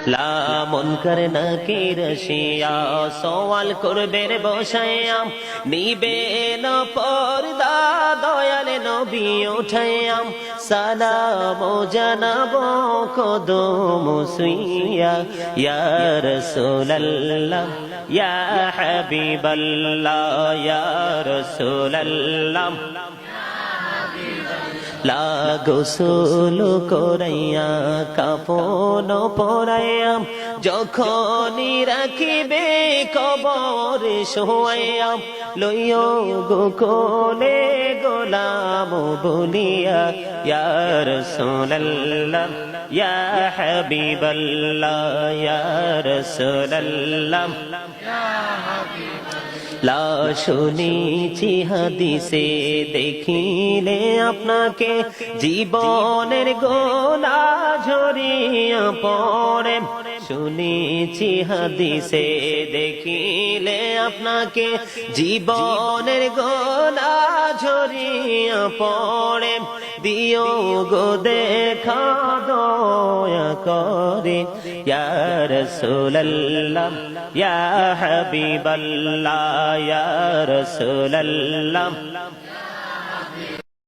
লা মুনকার নাকির শিয়া সওয়াল করবে রে বসায়া নিবে না পর্দা দয়াল নবী উঠায়া সালাম জানাবো কদম সুইয়া ইয়া রাসূলুল্লাহ ইয়া হাবিবাল্লাহ ইয়া রাসূলুল্লাহ লা গোসল করাইয়া কাফন পরাইয়া যখনই রাখিবে কবর শোয়াইয়া লইও গো কোলে গোলাম বলিয়া ইয়া রাসূলুল্লাহ ইয়া হাবিবাল্লাহ ইয়া রাসূলুল্লাহ লা শুনেছি হাদিসে দেখিলে আপনাকে জীবনের গোলা ঝরিয়া পড়ে শুনেছি হাদিসে দেখিলে আপনাকে জীবনের গোলা ঝরিয়া পড়ে দিও গো দেখা দয়া করে ইয়া রাসূলুল্লাহ ইয়া হাবিবাল্লাহ ইয়া রাসূলুল্লাহ